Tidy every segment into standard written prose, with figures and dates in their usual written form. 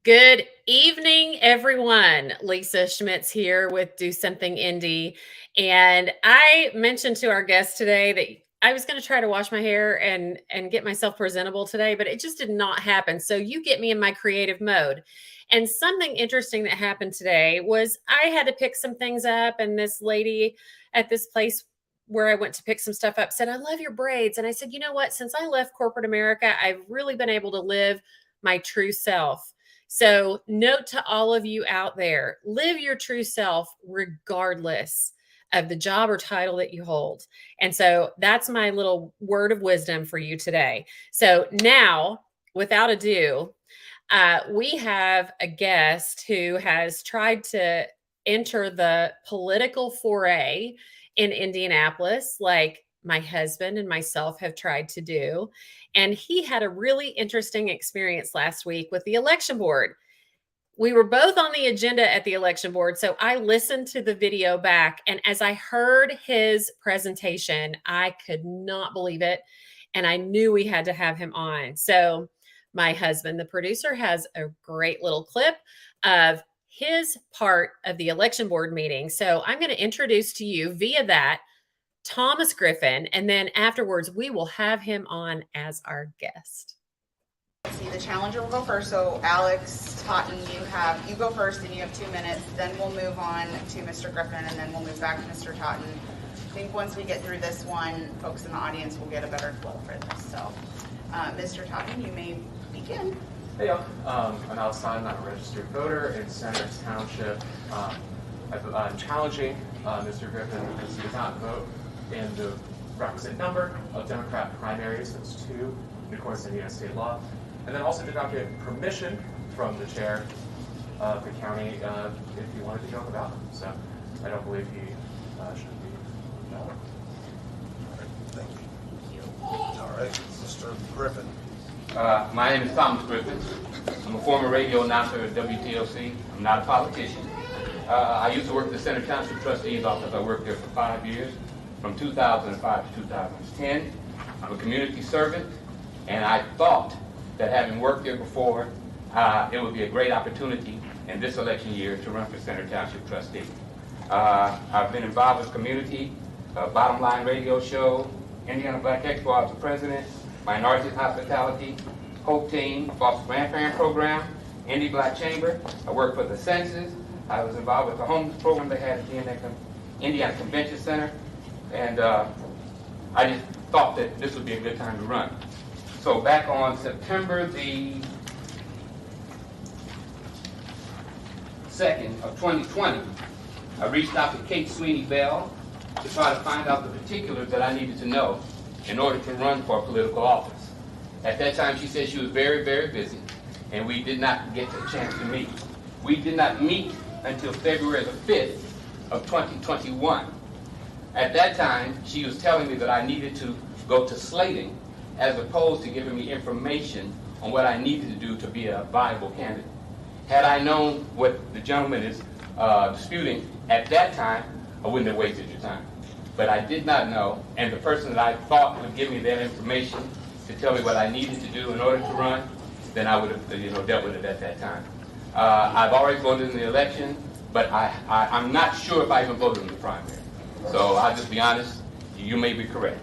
Good evening, everyone. Lisa Schmitz here with Do Something Indy. And I mentioned to our guest today that I was going to try to wash my hair and get myself presentable today, but it just did not happen. So you get me in my creative mode. And something interesting that happened today was I had to pick some things up, and this lady at this place where I went to pick some stuff up said, "I love your braids." And I said, "You know what? Since I left corporate America, I've really been able to live my true self." So, note to all of you out there, live your true self regardless of the job or title that you hold. And so, that's my little word of wisdom for you today. So, now, without ado, we have a guest who has tried to enter the political foray in Indianapolis, like my husband and myself have tried to do. And he had a really interesting experience last week with the election board. We were both on the agenda at the election board. So I listened to the video back. And as I heard his presentation, I could not believe it. And I knew we had to have him on. So my husband, the producer, has a great little clip of his part of the election board meeting. So I'm going to introduce to you via that Thomas Griffin, and then afterwards we will have him on as our guest. See, the challenger will go first. So Alex Totten, you go first, and you have 2 minutes. Then we'll move on to Mr. Griffin, and then we'll move back to Mr. Totten. I think once we get through this one, folks in the audience will get a better flow for this. So, Mr. Totten, you may begin. Hey y'all, I'm Alex Totten. I'm a registered voter in Center Township. I'm challenging Mr. Griffin because he does not vote in the requisite number of Democrat primaries. That's 2, in accordance to Indiana state law. And then also did not get permission from the chair of the county if he wanted to go on the ballot. So I don't believe he should be on the ballot. All right, thank you. All right, Mr. Griffin. My name is Thomas Griffin. I'm a former radio announcer at WTLC. I'm not a politician. I used to work at the Center Township Trustee's office. I worked there for 5 years, from 2005 to 2010. I'm a community servant, and I thought that having worked there before, it would be a great opportunity in this election year to run for Center Township Trustee. I've been involved with community, Bottom Line Radio Show, Indiana Black Expo, I was the president, Minorities Hospitality, Hope Team, Foster Grandparent Program, Indy Black Chamber. I worked for the census. I was involved with the homeless program they had at the Indiana Convention Center. And I just thought that this would be a good time to run. So back on September the 2nd of 2020, I reached out to Kate Sweeney Bell to try to find out the particulars that I needed to know in order to run for political office. At that time, she said she was very, very busy, and we did not get a chance to meet. We did not meet until February the 5th of 2021. At that time, she was telling me that I needed to go to slating as opposed to giving me information on what I needed to do to be a viable candidate. Had I known what the gentleman is disputing at that time, I wouldn't have wasted your time. But I did not know, and the person that I thought would give me that information to tell me what I needed to do in order to run, then I would have dealt with it at that time. I've already voted in the election, but I'm not sure if I even voted in the primary. So I'll just be honest, you may be correct.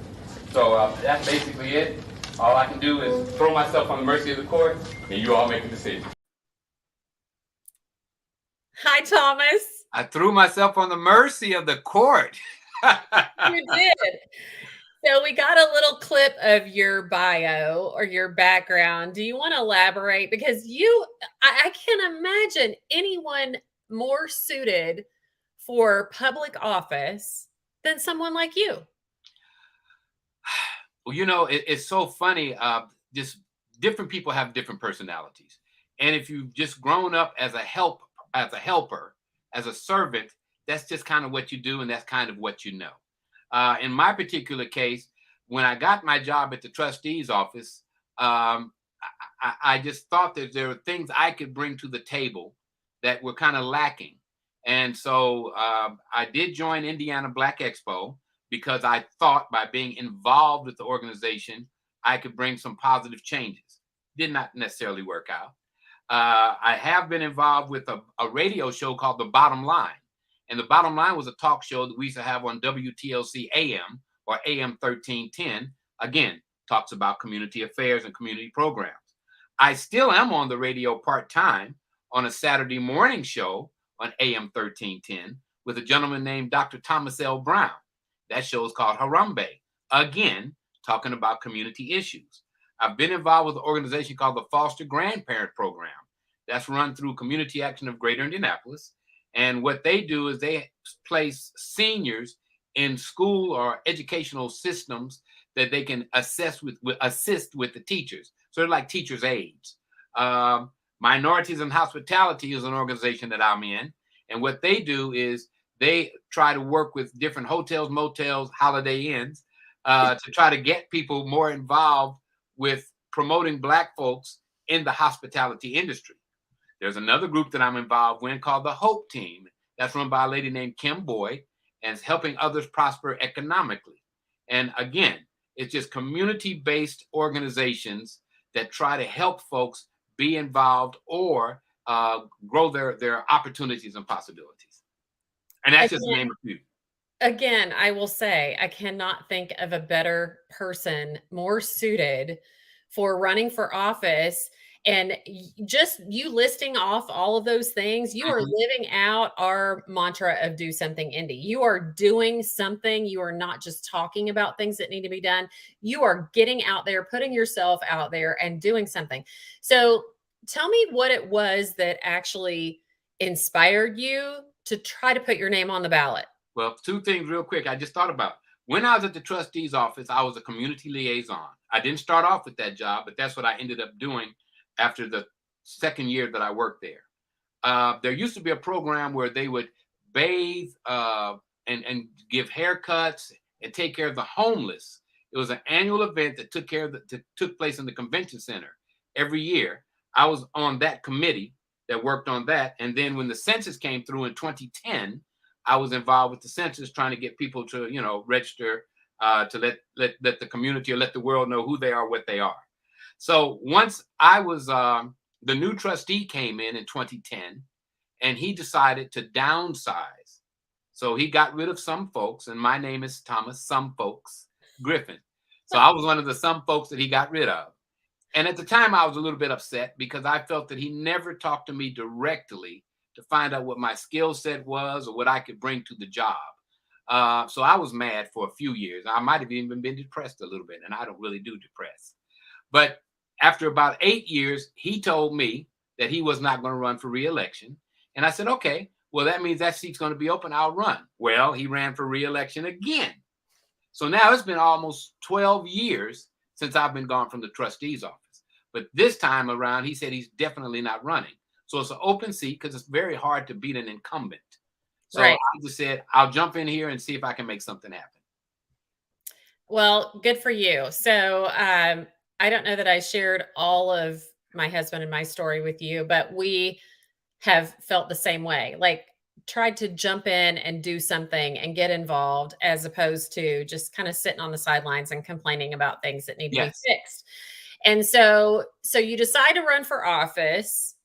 So that's basically it. All I can do is throw myself on the mercy of the court, and you all make a decision. Hi, Thomas. I threw myself on the mercy of the court. You did. So we got a little clip of your bio or your background. Do you want to elaborate? Because I can't imagine anyone more suited for public office than someone like you. Well, it's so funny. Just different people have different personalities. And if you've just grown up as a helper, as a servant, that's just kind of what you do, and that's kind of what you know. In my particular case, when I got my job at the trustee's office, I just thought that there were things I could bring to the table that were kind of lacking. And so I did join Indiana Black Expo because I thought by being involved with the organization, I could bring some positive changes. Did not necessarily work out. I have been involved with a radio show called The Bottom Line. And The Bottom Line was a talk show that we used to have on WTLC AM or AM 1310. Again, talks about community affairs and community programs. I still am on the radio part-time on a Saturday morning show on AM 1310 with a gentleman named Dr. Thomas L. Brown. That show is called Harambe. Again, talking about community issues. I've been involved with an organization called the Foster Grandparent Program. That's run through Community Action of Greater Indianapolis. And what they do is they place seniors in school or educational systems that they can assist with the teachers. So they're like teachers' aides. Minorities in Hospitality is an organization that I'm in. And what they do is they try to work with different hotels, motels, Holiday Inns to try to get people more involved with promoting Black folks in the hospitality industry. There's another group that I'm involved with called the Hope Team. That's run by a lady named Kim Boyd and is helping others prosper economically. And again, it's just community-based organizations that try to help folks be involved or grow their opportunities and possibilities. And that's just the name of a few. Again, I will say I cannot think of a better person more suited for running for office. And just you listing off all of those things, you are living out our mantra of do something, Indy. You are doing something. You are not just talking about things that need to be done. You are getting out there, putting yourself out there and doing something. So tell me what it was that actually inspired you to try to put your name on the ballot. Well, two things real quick. I just thought about when I was at the trustee's office, I was a community liaison. I didn't start off with that job, but that's what I ended up doing after the second year that I worked there. There used to be a program where they would bathe and give haircuts and take care of the homeless. It was an annual event that took place in the convention center every year. I was on that committee that worked on that. And then when the census came through in 2010, I was involved with the census trying to get people to, register to let the community or let the world know who they are, what they are. So once I was, the new trustee came in 2010 and he decided to downsize. So he got rid of some folks, and my name is Thomas Some Folks Griffin. So I was one of the some folks that he got rid of. And at the time I was a little bit upset because I felt that he never talked to me directly to find out what my skill set was or what I could bring to the job. So I was mad for a few years. I might have even been depressed a little bit, and I don't really do depressed. But after about 8 years, he told me that he was not going to run for re-election. And I said, okay, well, that means that seat's going to be open. I'll run. Well, he ran for re-election again. So now it's been almost 12 years since I've been gone from the trustee's office. But this time around, he said he's definitely not running. So it's an open seat because it's very hard to beat an incumbent. So right. I just said, I'll jump in here and see if I can make something happen. Well, good for you. So I don't know that I shared all of my husband and my story with you, but we have felt the same way, like tried to jump in and do something and get involved as opposed to just kind of sitting on the sidelines and complaining about things that need to be fixed. And so you decide to run for office,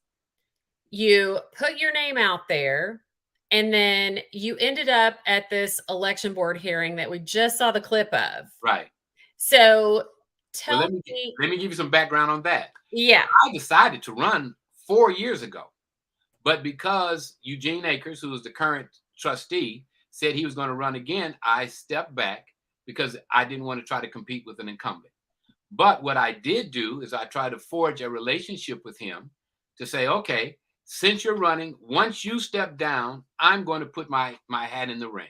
you put your name out there, and then you ended up at this election board hearing that we just saw the clip of. Right. So let me give you some background on that. Yeah. I decided to run 4 years ago, but because Eugene Akers, who is the current trustee, said he was going to run again, I stepped back because I didn't want to try to compete with an incumbent. But what I did do is I tried to forge a relationship with him to say, okay, since you're running, once you step down, I'm going to put my hat in the ring.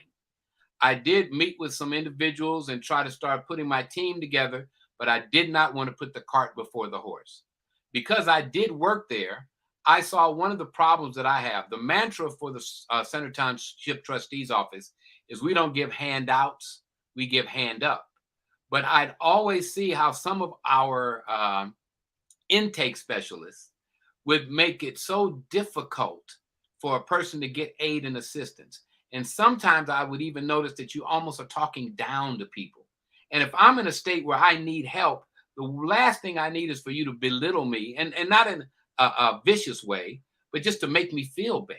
I did meet with some individuals and try to start putting my team together, but I did not want to put the cart before the horse. Because I did work there, I saw one of the problems that I have. The mantra for the Center Township Trustee's Office is we don't give handouts, we give hand up. But I'd always see how some of our intake specialists would make it so difficult for a person to get aid and assistance. And sometimes I would even notice that you almost are talking down to people. And if I'm in a state where I need help, the last thing I need is for you to belittle me, and not in a vicious way, but just to make me feel bad.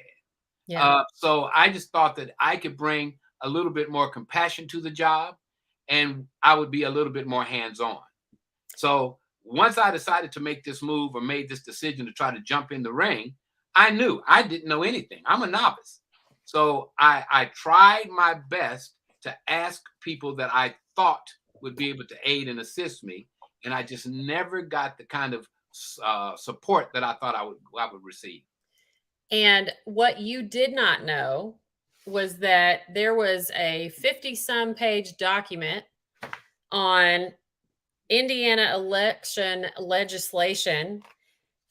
Yeah. So I just thought that I could bring a little bit more compassion to the job, and I would be a little bit more hands-on. So once I decided to make this move or made this decision to try to jump in the ring, I knew I didn't know anything. I'm a novice. So I tried my best to ask people that I thought would be able to aid and assist me, and I just never got the kind of support that I thought I would receive. And what you did not know was that there was a 50-some page document on Indiana election legislation.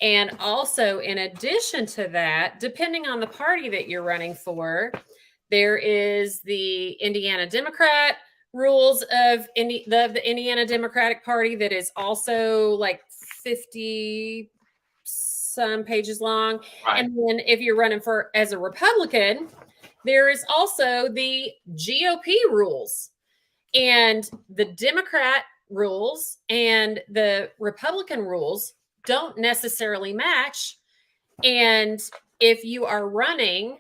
And also, in addition to that, depending on the party that you're running for, there is the Indiana Democrat rules of the Indiana Democratic Party that is also like 50 some pages long. Right. And then if you're running for as a Republican, there is also the GOP rules. And the Democrat rules and the Republican rules don't necessarily match. And if you are running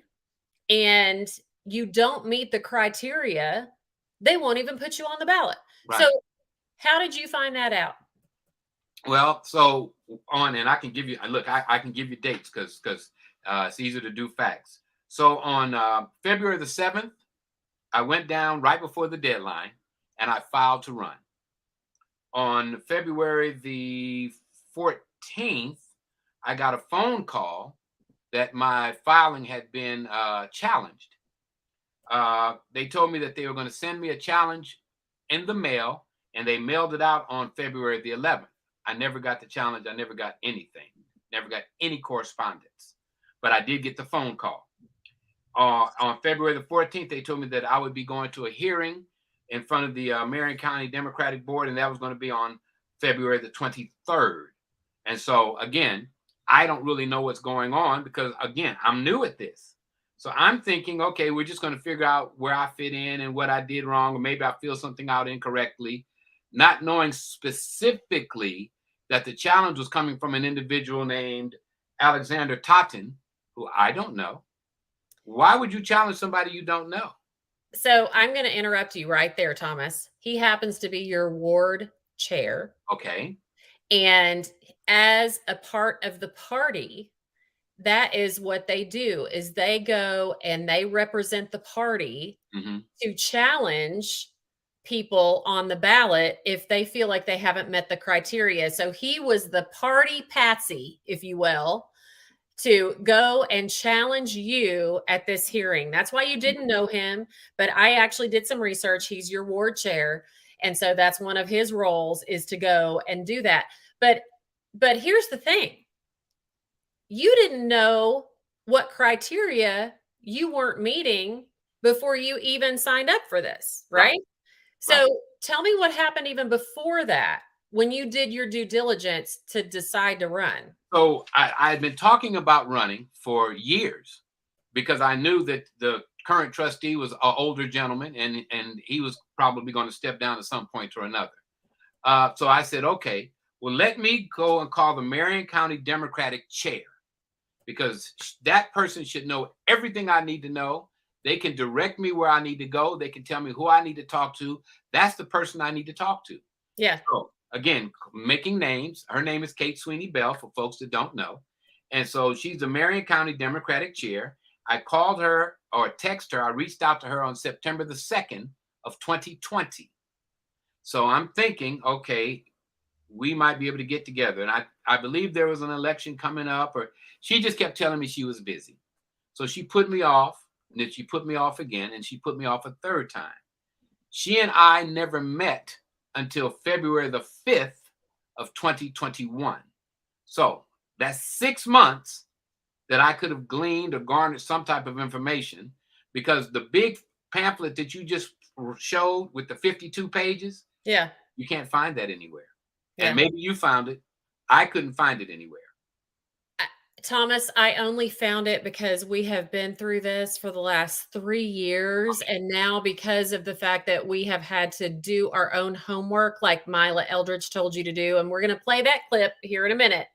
and you don't meet the criteria, they won't even put you on the ballot. Right. So how did you find that out? Well, so and I can give you, look, I can give you dates because it's easier to do facts. So on February the 7th, I went down right before the deadline and I filed to run. On February the 14th, I got a phone call that my filing had been challenged. They told me that they were going to send me a challenge in the mail, and they mailed it out on February the 11th. I never got the challenge. I never got anything, never got any correspondence, but I did get the phone call. On February the 14th, they told me that I would be going to a hearing in front of the Marion County Democratic Board, and that was going to be on February the 23rd. And so, again, I don't really know what's going on because, again, I'm new at this. So I'm thinking, okay, we're just going to figure out where I fit in and what I did wrong, or maybe I feel something out incorrectly, not knowing specifically that the challenge was coming from an individual named Alexander Totten, who I don't know. Why would you challenge somebody you don't know? So I'm going to interrupt you right there, Thomas. He happens to be your ward chair. Okay. And as a part of the party, that is what they do, is they go and they represent the party to challenge people on the ballot if they feel like they haven't met the criteria. So he was the party patsy, if you will, to go and challenge you at this hearing. That's why you didn't know him, but I actually did some research. He's your ward chair. And so that's one of his roles, is to go and do that. But here's the thing. You didn't know what criteria you weren't meeting before you even signed up for this, right? So tell me what happened even before that, when you did your due diligence to decide to run. So I had been talking about running for years because I knew that the current trustee was an older gentleman and he was probably going to step down at some point or another. So I said, okay, well, let me go and call the Marion County Democratic chair, because that person should know everything I need to know. They can direct me where I need to go. They can tell me who I need to talk to. That's the person I need to talk to. Yeah. So again, making names. Her name is Kate Sweeney Bell, for folks that don't know. And so she's the Marion County Democratic chair. I called her or texted her. I reached out to her on September the 2nd of 2020. So I'm thinking, okay, we might be able to get together. And I believe there was an election coming up, or she just kept telling me she was busy. So she put me off, and then she put me off again, and she put me off a third time. She and I never met until February the 5th of 2021. So that's 6 months that I could have gleaned or garnered some type of information, because the big pamphlet that you just showed with the 52 pages, Yeah. you can't find that anywhere. Yeah. And maybe you found it. I couldn't find it anywhere. Thomas, I only found it because we have been through this for the last 3 years. And now, because of the fact that we have had to do our own homework, like Mila Eldridge told you to do, and we're going to play that clip here in a minute.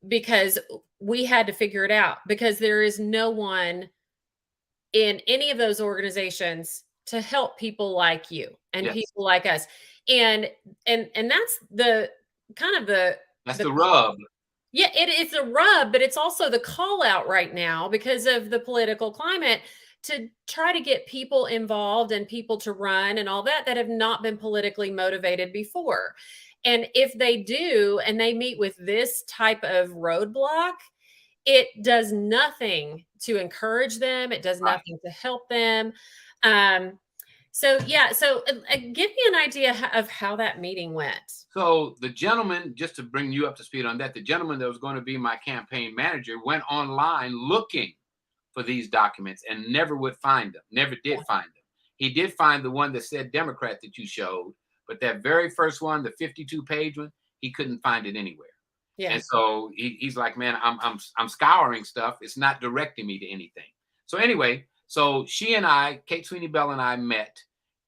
because we had to figure it out, because there is no one in any of those organizations to help people like you and Yes. people like us. And that's the kind of That's the the rub. yeah, it's a rub, but it's also the call out right now because of the political climate to try to get people involved and people to run and all that that have not been politically motivated before. And if they do and they meet with this type of roadblock, it does nothing to encourage them. It does Right. nothing to help them. Um, so yeah, so give me an idea of how that meeting went. So the gentleman, just to bring you up to speed on that, the gentleman that was going to be my campaign manager went online looking for these documents and never would find them, never did find them. He did find the one that said Democrat that you showed, but that very first one, the 52-page one, he couldn't find it anywhere. Yeah. And so he's like, man, I'm scouring stuff. It's not directing me to anything. So anyway, so she and I, Kate Sweeney Bell and I met,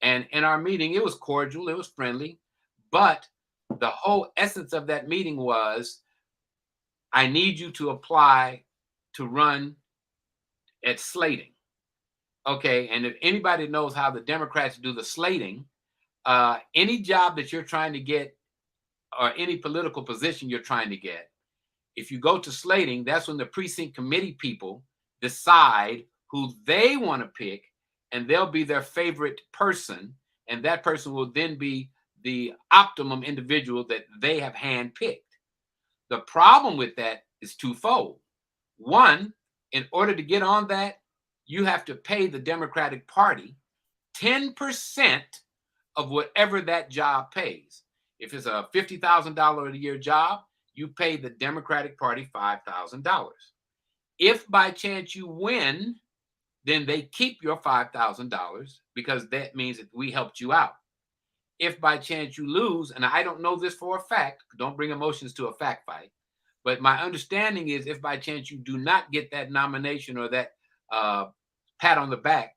and in our meeting, it was cordial, it was friendly, but the whole essence of that meeting was, I need you to apply to run at slating. Okay, and if anybody knows how the Democrats do the slating, any job that you're trying to get or any political position you're trying to get, if you go to slating, that's when the precinct committee people decide who they want to pick, and they'll be their favorite person, and that person will then be the optimum individual that they have handpicked. The problem with that is twofold. One, in order to get on that, you have to pay the Democratic Party 10% of whatever that job pays. If it's a $50,000 a year job, you pay the Democratic Party $5,000. If by chance you win, then they keep your $5,000 because that means that we helped you out. If by chance you lose, and I don't know this for a fact, don't bring emotions to a fact fight, but my understanding is if by chance you do not get that nomination or that pat on the back,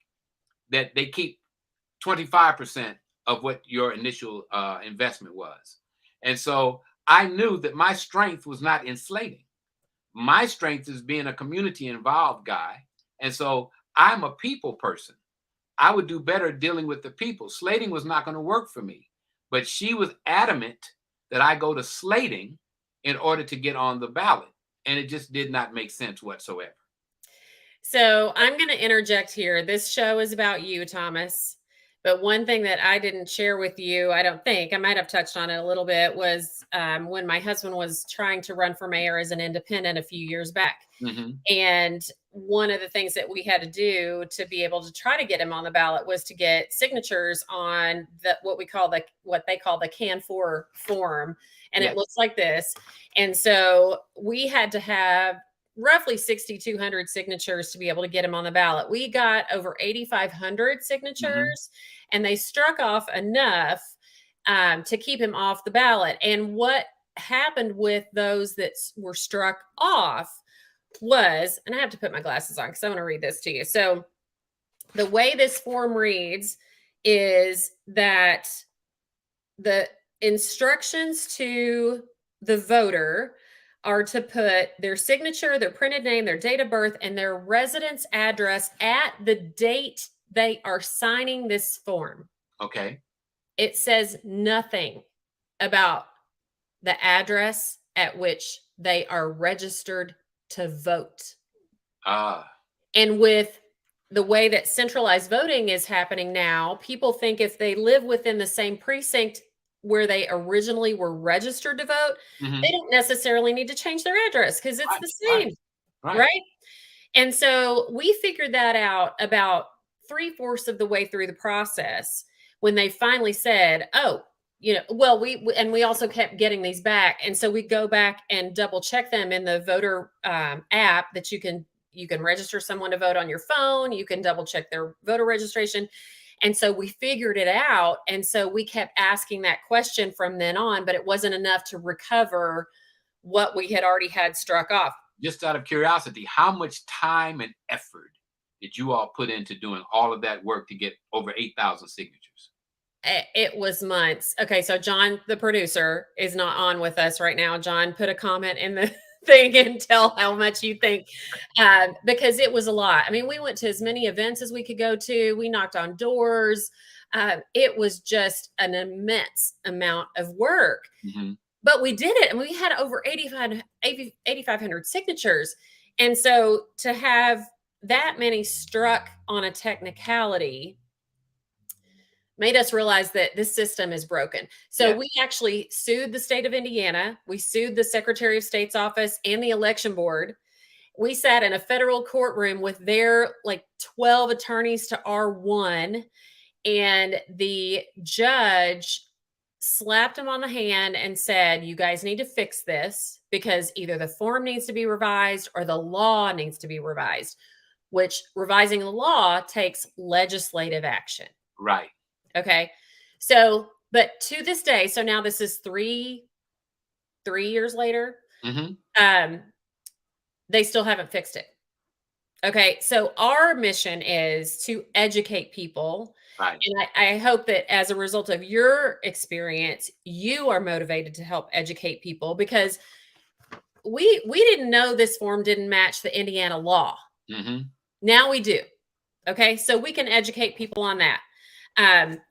that they keep 25% of what your initial investment was. And so I knew that my strength was not in slating. My strength is being a community involved guy. And so I'm a people person. I would do better dealing with the people. Slating was not going to work for me, but she was adamant that I go to slating in order to get on the ballot. And it just did not make sense whatsoever. So I'm going to interject here. This show is about you, Thomas. But one thing that I didn't share with you, I don't think, I might have touched on it a little bit, was when my husband was trying to run for mayor as an independent a few years back. Mm-hmm. And one of the things that we had to do to be able to try to get him on the ballot was to get signatures on what they call the Can-4 form. And Yes. It looks like this. And so we had to have roughly 6,200 signatures to be able to get him on the ballot. We got over 8,500 signatures, and they struck off enough to keep him off the ballot. And what happened with those that were struck off was, and I have to put my glasses on because I want to read this to you. So the way this form reads is that the instructions to the voter are to put their signature, their printed name, their date of birth, and their residence address at the date they are signing this form. Okay. It says nothing about the address at which they are registered to vote. And with the way that centralized voting is happening now, people think if they live within the same precinct where they originally were registered to vote, they don't necessarily need to change their address because it's the same, right? And so we figured that out about 3/4 of the way through the process when they finally said, oh, well, we also kept getting these back. And so we go back and double check them in the voter app that you can register someone to vote on your phone. You can double check their voter registration. And so we figured it out. And so we kept asking that question from then on, but it wasn't enough to recover what we had already had struck off. Just out of curiosity, how much time and effort did you all put into doing all of that work to get over 8,000 signatures? It was months. Okay, so John, the producer, is not on with us right now. John put a comment in the thing and tell how much you think, because it was a lot. I mean, we went to as many events as we could go to. We knocked on doors. It was just an immense amount of work, but we did it, and we had over 8,500 signatures. And so to have that many struck on a technicality made us realize that this system is broken. So we actually sued the state of Indiana. We sued the Secretary of State's office and the election board. We sat in a federal courtroom with their like 12 attorneys to R1, and the judge slapped him on the hand and said, you guys need to fix this because either the form needs to be revised or the law needs to be revised, which revising the law takes legislative action. Right. Okay. So, but to this day, so now this is three years later, they still haven't fixed it. Okay. So our mission is to educate people. Right. And I hope that as a result of your experience, you are motivated to help educate people, because we didn't know this form didn't match the Indiana law. Now we do. Okay. So we can educate people on that.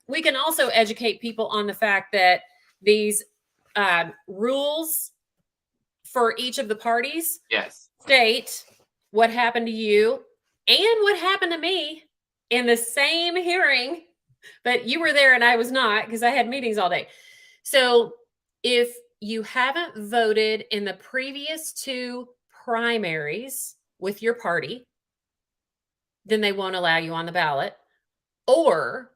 We can also educate people on the fact that these rules for each of the parties state what happened to you and what happened to me in the same hearing, but you were there and I was not because I had meetings all day. So if you haven't voted in the previous 2 primaries with your party, then they won't allow you on the ballot. Or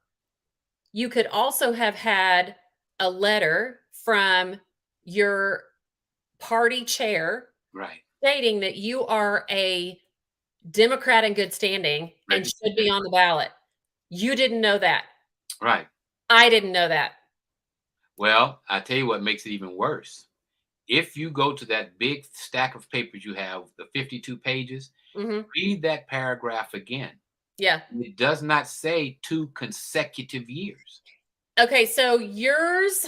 you could also have had a letter from your party chair stating that you are a Democrat in good standing and should be on the ballot. You didn't know that. Right. I didn't know that. Well, I tell you what makes it even worse. If you go to that big stack of papers you have, the 52 pages, read that paragraph again. Yeah. It does not say 2 consecutive years. Okay, so here's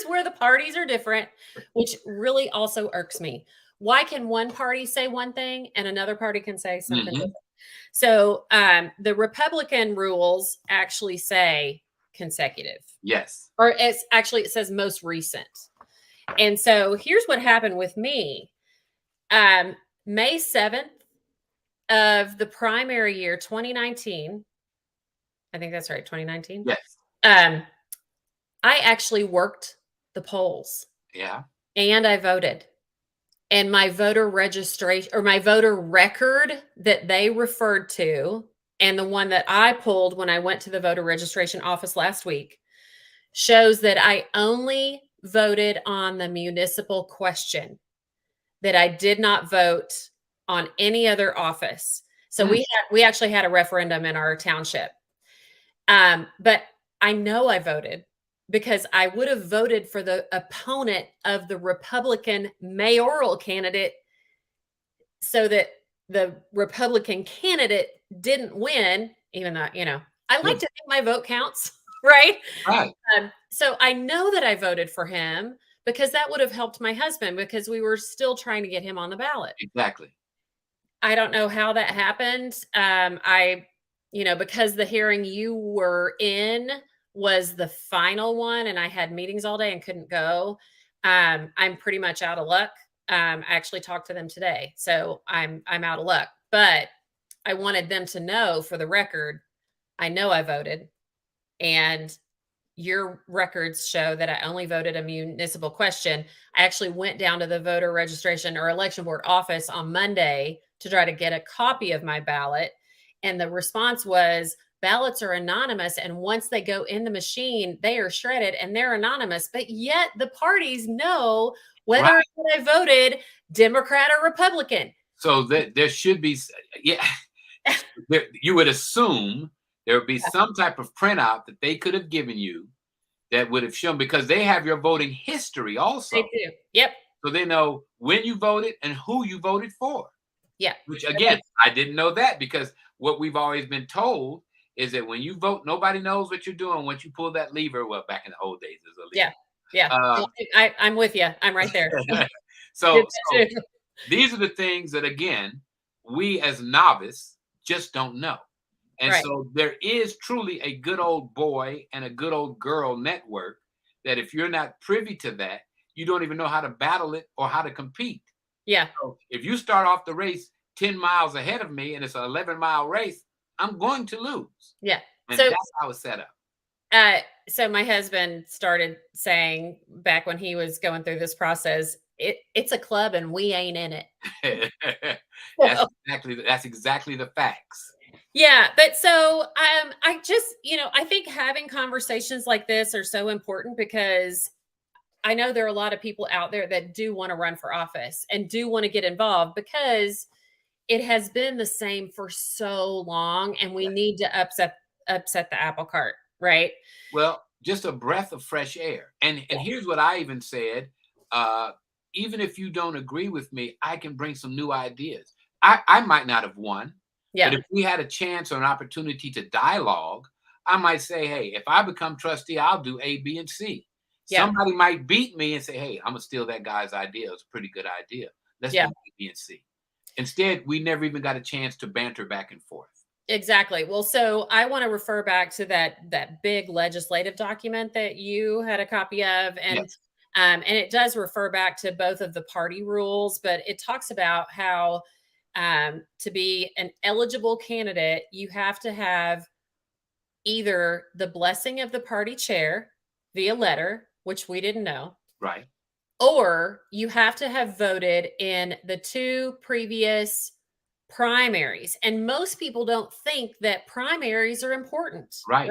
where the parties are different, which really also irks me. Why can one party say one thing and another party can say something different? So the Republican rules actually say consecutive. Yes. Or it says most recent. And so here's what happened with me. May 7th of the primary year, 2019. I think that's right, 2019. Yes. I actually worked the polls. Yeah. And I voted. And my voter registration or my voter record that they referred to, and the one that I pulled when I went to the voter registration office last week, shows that I only voted on the municipal question, that I did not vote on any other office. So we actually had a referendum in our township. But I know I voted because I would have voted for the opponent of the Republican mayoral candidate so that the Republican candidate didn't win, even though, I like to think my vote counts, right? Right. So I know that I voted for him because that would have helped my husband because we were still trying to get him on the ballot. Exactly. I don't know how that happened. Because the hearing you were in was the final one and I had meetings all day and couldn't go. I'm pretty much out of luck. I actually talked to them today, so I'm out of luck, but I wanted them to know for the record, I know I voted, and your records show that I only voted a municipal question. I actually went down to the voter registration or election board office on Monday to try to get a copy of my ballot. And the response was, ballots are anonymous. And once they go in the machine, they are shredded and they're anonymous. But yet the parties know whether or not I voted Democrat or Republican. So there should be, you would assume there would be some type of printout that they could have given you that would have shown, because they have your voting history also. They do. Yep. So they know when you voted and who you voted for. Yeah. Which again, I didn't know that, because what we've always been told is that when you vote, nobody knows what you're doing. Once you pull that lever, well, back in the old days, there's a lever. Yeah. I'm with you. I'm right there. So, Did that too. these are the things that, again, we as novice just don't know. And Right. so there is truly a good old boy and a good old girl network that if you're not privy to that, you don't even know how to battle it or how to compete. Yeah. So if you start off the race 10 miles ahead of me and it's an 11-mile race, I'm going to lose. Yeah. And So that's how it's set up. so my husband started saying back when he was going through this process, it's a club and we ain't in it. That's exactly the facts. Yeah, but so I just, I think having conversations like this are so important because I know there are a lot of people out there that do want to run for office and do want to get involved because it has been the same for so long and we need to upset the apple cart, right? Well, just a breath of fresh air. And here's what I even said. Even if you don't agree with me, I can bring some new ideas. I might not have won, Yeah. but if we had a chance or an opportunity to dialogue, I might say, hey, if I become trustee, I'll do A, B, and C. Yeah. Somebody might beat me and say, hey, I'm gonna steal that guy's idea. It's a pretty good idea. Let's Yeah. do A, B, and C. Instead, we never even got a chance to banter back and forth. Exactly. Well, so I want to refer back to that big legislative document that you had a copy of, Yes. and it does refer back to both of the party rules, but it talks about how to be an eligible candidate, you have to have either the blessing of the party chair via letter, which we didn't know, Right. or you have to have voted in the 2 previous primaries. And most people don't think that primaries are important. Right.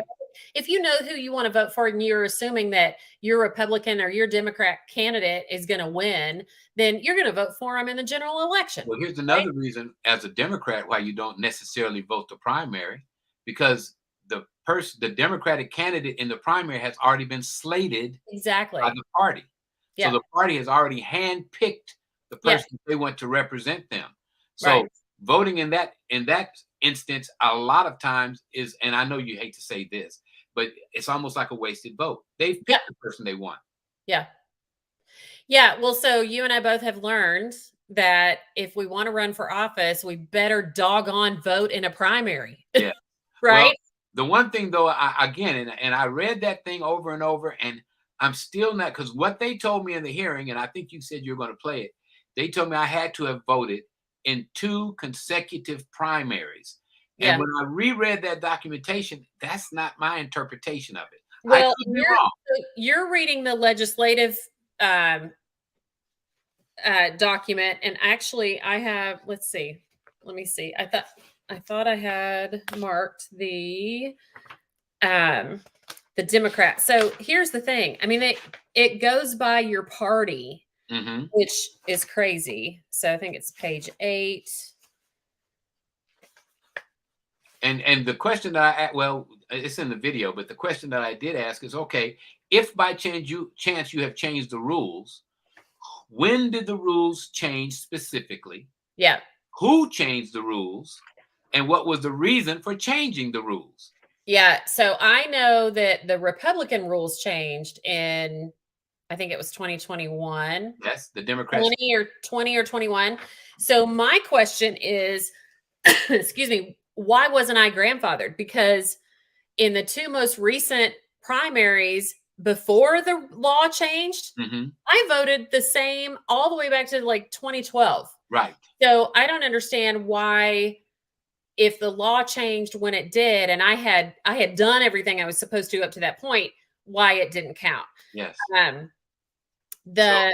If you know who you want to vote for and you're assuming that your Republican or your Democrat candidate is going to win, then you're going to vote for them in the general election. Well, here's Right? another reason as a Democrat why you don't necessarily vote the primary, because the Democratic candidate in the primary has already been slated Exactly. by the party. So Yeah. the party has already handpicked the Yeah. person they want to represent them. So Right. voting in that instance, a lot of times is, and I know you hate to say this, but it's almost like a wasted vote. They've picked Yeah. the person they want. Yeah. Yeah. Well, so you and I both have learned that if we want to run for office, we better doggone vote in a primary. Yeah. Right? Well, the one thing though, again, and I read that thing over and over, and I'm still not, because what they told me in the hearing, and I think you said you're going to play it, they told me I had to have voted in 2 consecutive primaries. Yeah. And when I reread that documentation, that's not my interpretation of it. I Well, could be wrong. you're reading the legislative document, and actually, I have. Let's see. Let me see. I thought I had marked the Democrat. So here's the thing. I mean, it goes by your party, Hmm. which is crazy. So I think it's page 8. And the question that well, it's in the video, but the question that I did ask is, okay, if by chance you have changed the rules, when did the rules change specifically? Yeah. Who changed the rules? And what was the reason for changing the rules? Yeah. So I know that the Republican rules changed in, I think it was 2021. Yes, the Democrats. 20 or 21. So my question is, excuse me, why wasn't I grandfathered? Because in the 2 most recent primaries before the law changed, Hmm. I voted the same all the way back to like 2012. Right. So I don't understand why, if the law changed when it did, and I had done everything I was supposed to up to that point, why it didn't count. Yes. The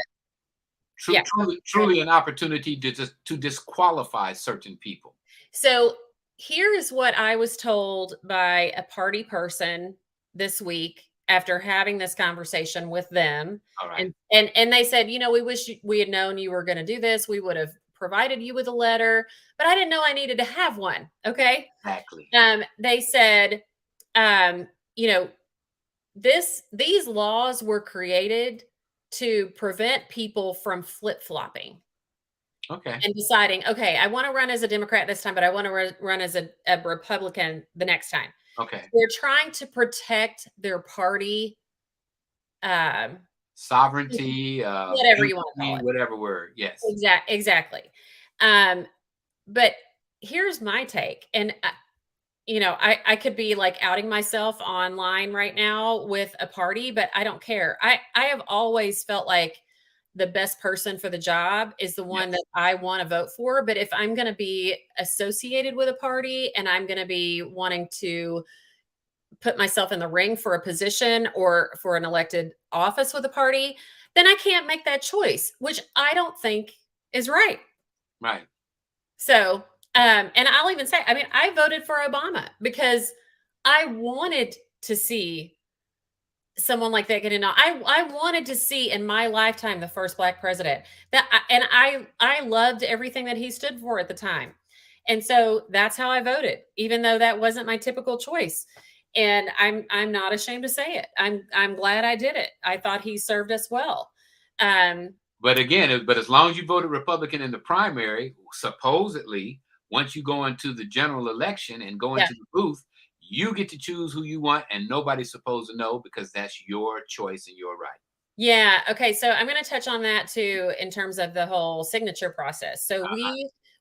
So, yeah. truly an opportunity to disqualify certain people. So here is what I was told by a party person this week after having this conversation with them. All right. And they said, we wish we had known you were going to do this. We would have provided you with a letter, but I didn't know I needed to have one. Okay. Exactly. They said, these laws were created to prevent people from flip-flopping. Okay. And deciding, okay, I want to run as a Democrat this time, but I want to run as a Republican the next time. Okay. They're trying to protect their party sovereignty, whatever you want to call it. whatever word. Yes. Exactly. But here's my take. And, I could be like outing myself online right now with a party, but I don't care. I have always felt like the best person for the job is the one Yes. that I want to vote for. But if I'm going to be associated with a party and I'm going to be wanting to put myself in the ring for a position or for an elected office with a party, then I can't make that choice, which I don't think is right. Right. So, and I'll even say, I mean, I voted for Obama because I wanted to see someone like that get in. I wanted to see in my lifetime the first Black president. And I loved everything that he stood for at the time, and so that's how I voted, even though that wasn't my typical choice. And I'm not ashamed to say it. I'm glad I did it. I thought he served us well. But again, but as long as you voted Republican in the primary, supposedly, once you go into the general election and go into the booth, you get to choose who you want, and nobody's supposed to know because that's your choice and your right. Yeah. Okay. So I'm going to touch on that too in terms of the whole signature process. So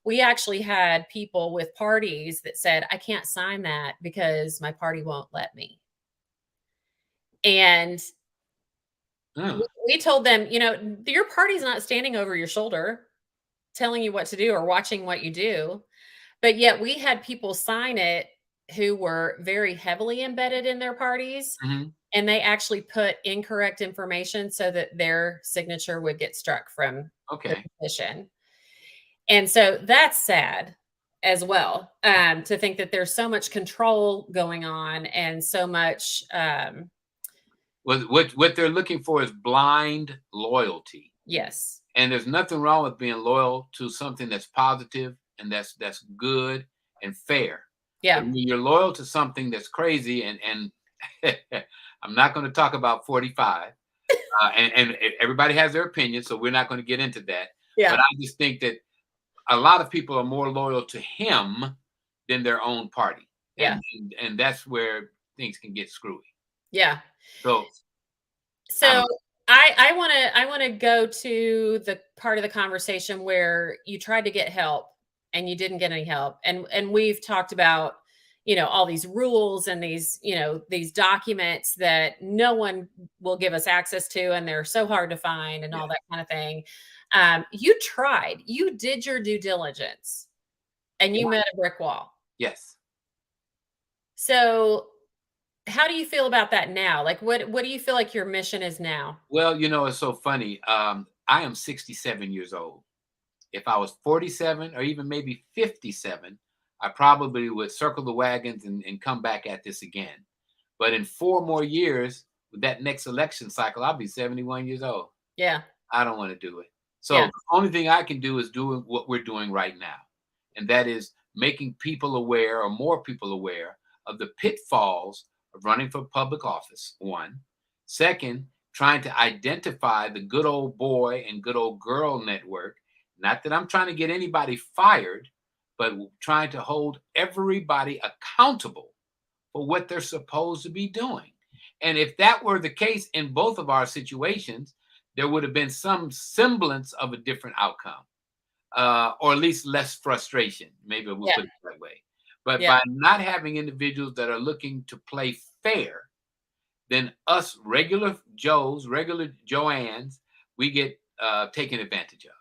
we actually had people with parties that said, I can't sign that because my party won't let me. And we told them, your party's not standing over your shoulder telling you what to do or watching what you do. But yet we had people sign it who were very heavily embedded in their parties. Mm-hmm. And they actually put incorrect information so that their signature would get struck from the petition. And so that's sad as well, to think that there's so much control going on and so much. What they're looking for is blind loyalty. Yes. And there's nothing wrong with being loyal to something that's positive and that's good and fair. Yeah. But when you're loyal to something that's crazy, and I'm not going to talk about 45, and everybody has their opinion, so we're not going to get into that. Yeah. But I just think that a lot of people are more loyal to him than their own party. Yeah. And that's where things can get screwy. Yeah. So I want to go to the part of the conversation where you tried to get help and you didn't get any help. And we've talked about, all these rules and these documents that no one will give us access to, and they're so hard to find and all that kind of thing. You did your due diligence and you met a brick wall. Yes. So how do you feel about that now? Like, what do you feel like your mission is now? Well, it's so funny. I am 67 years old. If I was 47 or even maybe 57, I probably would circle the wagons and come back at this again. But in 4 more years, with that next election cycle, I'll be 71 years old. Yeah. I don't want to do it. So the only thing I can do is do what we're doing right now. And that is making people aware, or more people aware, of the pitfalls of running for public office, 1. 2nd, trying to identify the good old boy and good old girl network. Not that I'm trying to get anybody fired, but trying to hold everybody accountable for what they're supposed to be doing. And if that were the case in both of our situations, there would have been some semblance of a different outcome, or at least less frustration. Maybe we'll put it that way. But by not having individuals that are looking to play fair, then us regular Joes, regular Joannes, we get taken advantage of.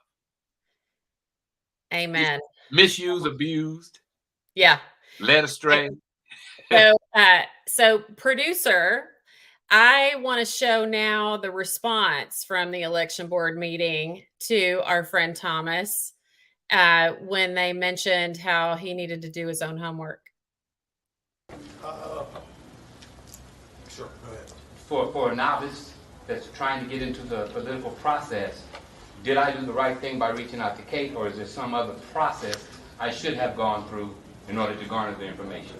Amen. Misused, abused. Yeah. Led astray. So producer, I want to show now the response from the election board meeting to our friend Thomas when they mentioned how he needed to do his own homework. Sure, go ahead. For a novice that's trying to get into the political process, did I do the right thing by reaching out to Kate, or is there some other process I should have gone through in order to garner the information?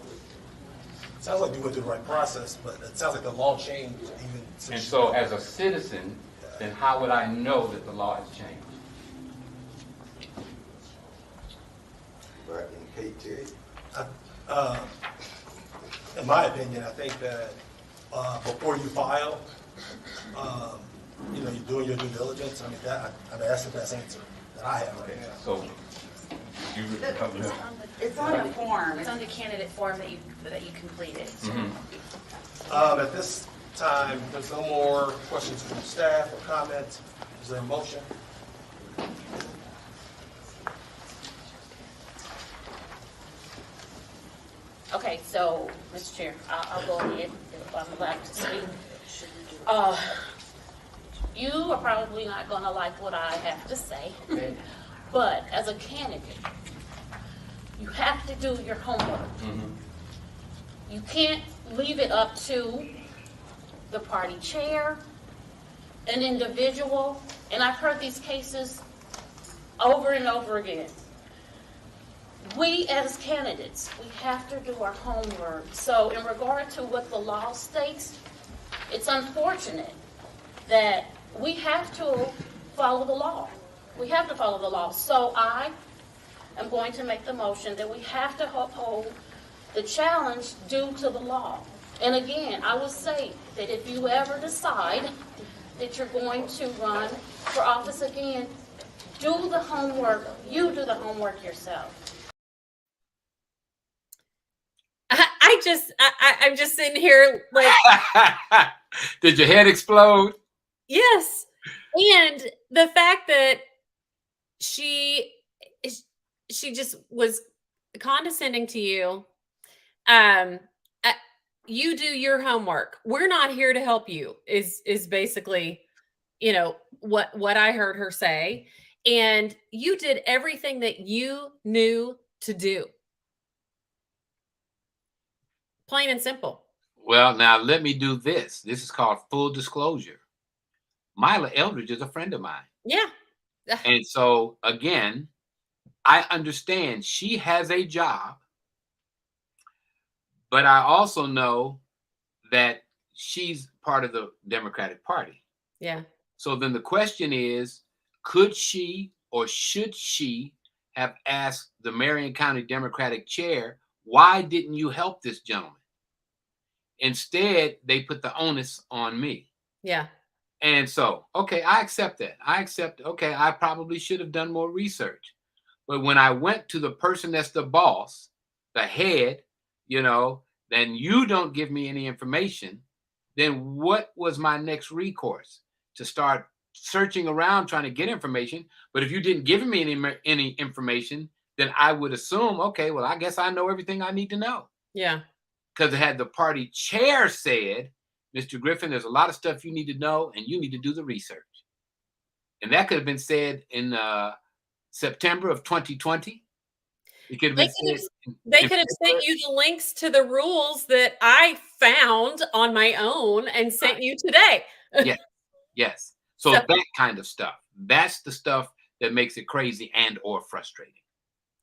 Sounds like you went through the right process, but it sounds like the law changed even since. And so as a citizen, then how would I know that the law has changed? Right, and Kate, in my opinion, I think that before you file, you know, you're doing your due diligence. I mean, that's the best answer that I have right now. So, you It's on the form. It's on the candidate form that you completed. At this time, there's no more questions from staff or comments. Is there a motion? Okay, so, Mr. Chair, I'll go ahead if I'm allowed to speak. You are probably not going to like what I have to say, but as a candidate, you have to do your homework. You can't leave it up to the party chair, an individual, and I've heard these cases over and over again. We as candidates, we have to do our homework. So in regard to what the law states, it's unfortunate that we have to follow the law. We have to follow the law. So I am going to make the motion that we have to uphold the challenge due to the law. And again, I will say that if you ever decide that you're going to run for office again, do the homework. You do the homework yourself. I'm just sitting here like, Did your head explode? yes. And the fact that she just was condescending to you. You do your homework. We're not here to help you is basically, you know, what I heard her say. And you did everything that you knew to do. Plain and simple. Well, now let me do this. This is called full disclosure. Myla Eldridge is a friend of mine. Yeah. And so, again, I understand she has a job, but I also know that she's part of the Democratic Party. Yeah. So then the question is, could she or should she have asked the Marion County Democratic chair, why didn't you help this gentleman? Instead, they put the onus on me. Yeah. And so, okay, I accept that. Okay, I probably should have done more research. But when I went to the person that's the boss, the head, you know, then you don't give me any information, then what was my next recourse? To start searching around trying to get information. But if you didn't give me any information, then I would assume, okay, well, I guess I know everything I need to know. Yeah. Because had the party chair said, Mr. Griffin, there's a lot of stuff you need to know, and you need to do the research. And that could have been said in September of 2020. It could have been they could have sent you the links to the rules that I found on my own and sent you today. Yes. So that kind of stuff. That's the stuff that makes it crazy and or frustrating.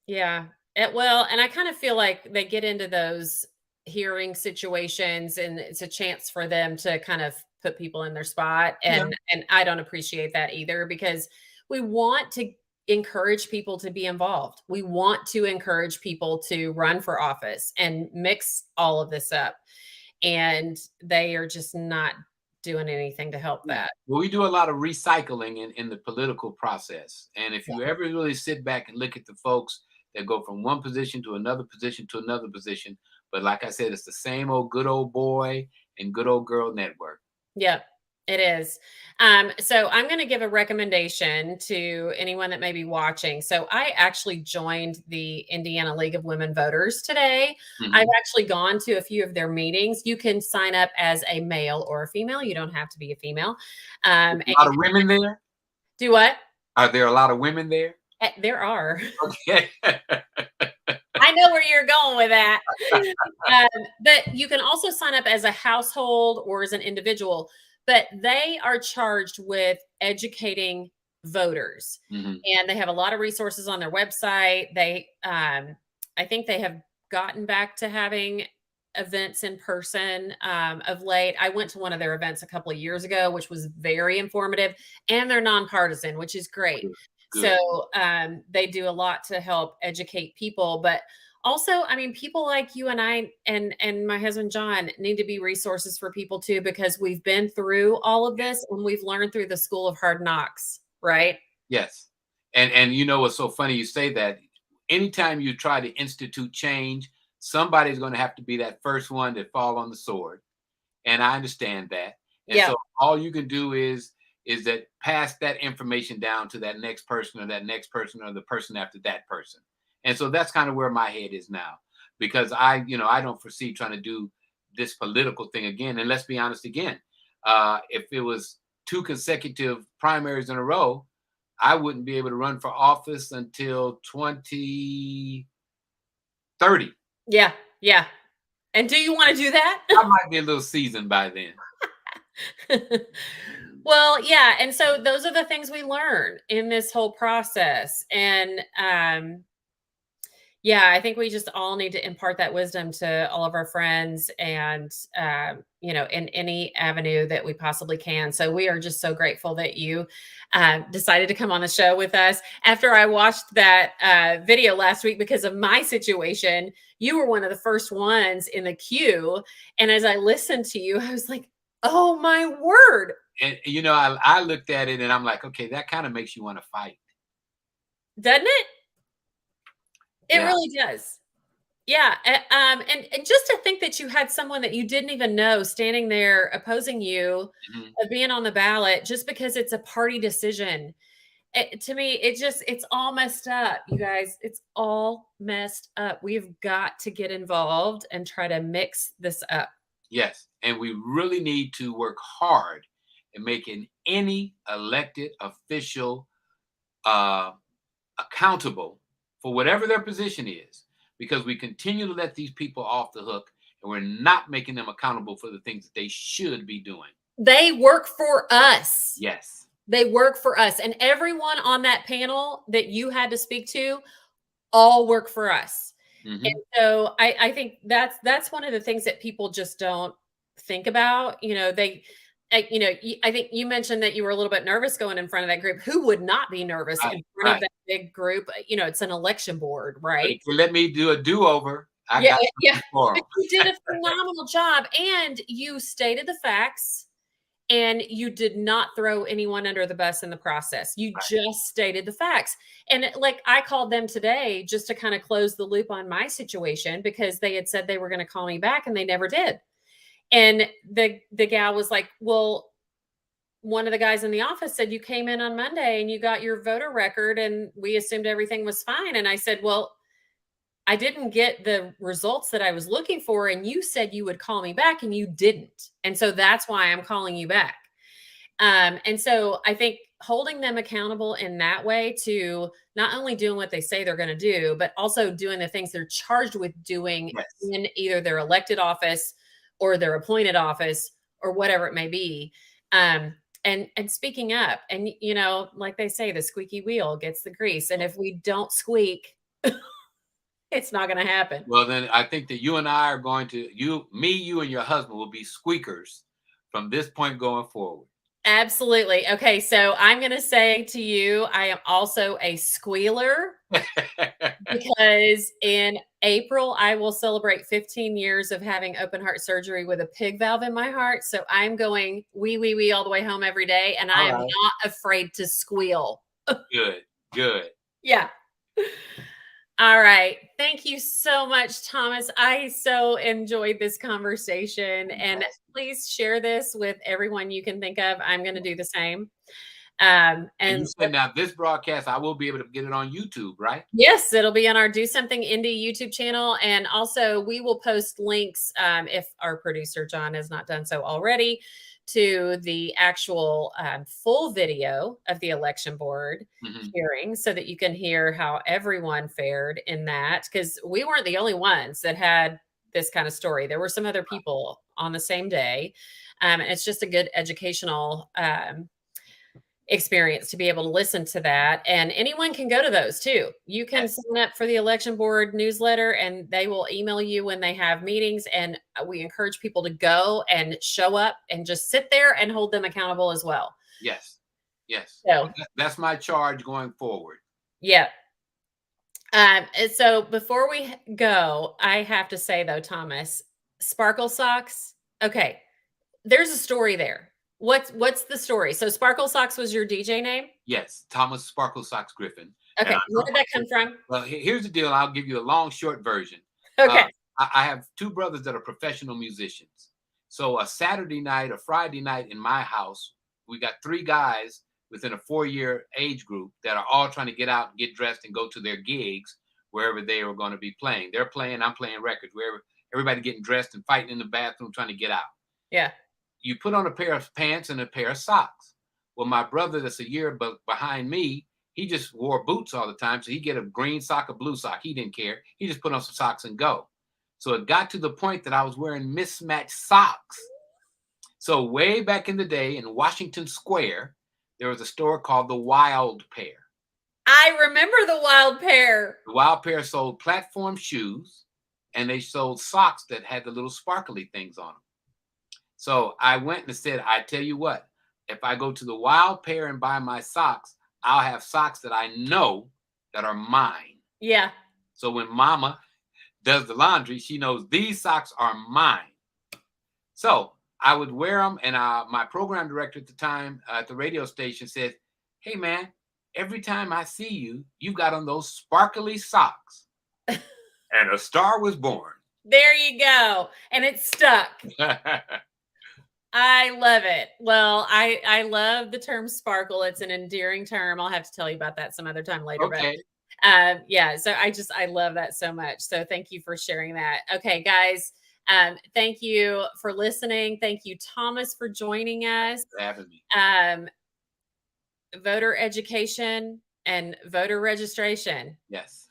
Yeah. Well, and I kind of feel like they get into those hearing situations and it's a chance for them to kind of put people in their spot. And I don't appreciate that either, because we want to encourage people to be involved. We want to encourage people to run for office and mix all of this up. And they are just not doing anything to help that. Well, we do a lot of recycling in the political process. And if you ever really sit back and look at the folks that go from one position to another position to another position, but like I said, it's the same old good old boy and good old girl network. Yep, it is. So I'm going to give a recommendation to anyone that may be watching. So I actually joined the Indiana League of Women Voters today. I've actually gone to a few of their meetings. You can sign up as a male or a female. You don't have to be a female. A lot of women there? Do what? Are there a lot of women there? There are. Okay. I know where you're going with that. But you can also sign up as a household or as an individual, but they are charged with educating voters. And they have a lot of resources on their website. They, I think they have gotten back to having events in person of late. I went to one of their events a couple of years ago, which was very informative, and they're nonpartisan, which is great. Good. So they do a lot to help educate people, but also, I mean, people like you and I and my husband John need to be resources for people too, because we've been through all of this and we've learned through the school of hard knocks, right? Yes. And you know what's so funny you say that? Anytime you try to institute change, somebody's going to have to be that first one to fall on the sword. And I understand that. And Yeah. so all you can do is that pass that information down to that next person or that next person or the person after that person. And so that's kind of where my head is now, because I don't foresee trying to do this political thing again. And let's be honest again, if it was 2 consecutive primaries in a row, I wouldn't be able to run for office until 2030. Yeah. Yeah. And do you want to do that? I might be a little seasoned by then. Well, yeah. And so those are the things we learn in this whole process. And yeah, I think we just all need to impart that wisdom to all of our friends and, in any avenue that we possibly can. So we are just so grateful that you decided to come on the show with us. After I watched that video last week because of my situation, you were one of the first ones in the queue. And as I listened to you, I was like, oh my word. And I looked at it and I'm like, okay, that kind of makes you want to fight. Doesn't it? It Yeah. really does. Yeah. And just to think that you had someone that you didn't even know standing there opposing you of being on the ballot just because it's a party decision. To me, it's all messed up, you guys. It's all messed up. We've got to get involved and try to mix this up. Yes. And we really need to work hard in making any elected official accountable for whatever their position is, because we continue to let these people off the hook and we're not making them accountable for the things that they should be doing. They work for us. Yes. They work for us. And everyone on that panel that you had to speak to all work for us. Mm-hmm. And so I think that's one of the things that people just don't think about. I think you mentioned that you were a little bit nervous going in front of that group. Who would not be nervous in front of that big group? It's an election board, right? Let me do a do-over. Yeah. But you did a phenomenal job, and you stated the facts, and you did not throw anyone under the bus in the process. You just stated the facts. And like I called them today just to kind of close the loop on my situation, because they had said they were going to call me back and they never did. And the gal was like, well, one of the guys in the office said you came in on Monday and you got your voter record and we assumed everything was fine. And I said, well, I didn't get the results that I was looking for. And you said you would call me back and you didn't. And so that's why I'm calling you back. And so I think holding them accountable in that way to not only doing what they say they're going to do, but also doing the things they're charged with doing in either their elected office or their appointed office or whatever it may be. And speaking up, and like they say, the squeaky wheel gets the grease. And if we don't squeak, it's not going to happen. Well, then I think that you and I are going to, you and your husband will be squeakers from this point going forward. Absolutely. Okay. So I'm going to say to you, I am also a squealer because in April, I will celebrate 15 years of having open heart surgery with a pig valve in my heart. So I'm going wee all the way home every day. And I am not afraid to squeal. Good. Yeah. All right. Thank you so much, Thomas. I so enjoyed this conversation, and please share this with everyone you can think of. I'm going to do the same. And you said now this broadcast, I will be able to get it on YouTube, right? Yes, it'll be on our Do Something Indy YouTube channel. And also we will post links, if our producer, John, has not done so already, to the actual full video of the election board hearing, so that you can hear how everyone fared in that, because we weren't the only ones that had this kind of story. There were some other people on the same day. And it's just a good educational experience to be able to listen to that. And anyone can go to those too. You can sign up for the election board newsletter and they will email you when they have meetings. And we encourage people to go and show up and just sit there and hold them accountable as well. Yes. So that's my charge going forward. Yeah. And so before we go, I have to say though, Thomas, Sparkle Socks. Okay, there's a story there. What's the story? So Sparkle Socks was your DJ name? Yes, Thomas Sparkle Socks Griffin. And Okay, I where grew did that come from? Well, here's the deal. I'll give you a long, short version. Okay. I have two brothers that are professional musicians. So a Saturday night, a Friday night in my house, we got three guys within a 4-year age group that are all trying to get out and get dressed and go to their gigs wherever they are going to be playing. They're playing, I'm playing records, wherever everybody getting dressed and fighting in the bathroom trying to get out. Yeah. You put on a pair of pants and a pair of socks. Well, my brother that's a year behind me, he just wore boots all the time. So he'd get a green sock, a blue sock. He didn't care. He just put on some socks and go. So it got to the point that I was wearing mismatched socks. So way back in the day in Washington Square, there was a store called the Wild Pair. I remember the Wild Pair. The Wild Pair sold platform shoes and they sold socks that had the little sparkly things on them. So I went and said, I tell you what, if I go to the Wild Pair and buy my socks, I'll have socks that I know that are mine. Yeah. So when mama does the laundry, she knows these socks are mine. So I would wear them. And my program director at the time at the radio station said, hey, man, every time I see you, you got on those sparkly socks. And a star was born. There you go. And it stuck. I love it. Well, I love the term sparkle. It's an endearing term. I'll have to tell you about that some other time later. Okay. But yeah, so I love that so much. So thank you for sharing that. Okay, guys. Thank you for listening. Thank you, Thomas, for joining us. For having me. Voter education and voter registration. Yes.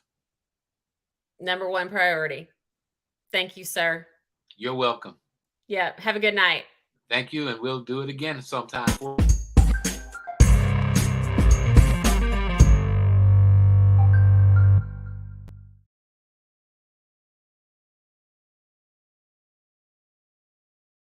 #1 priority. Thank you, sir. You're welcome. Yeah. Have a good night. Thank you. And we'll do it again sometime.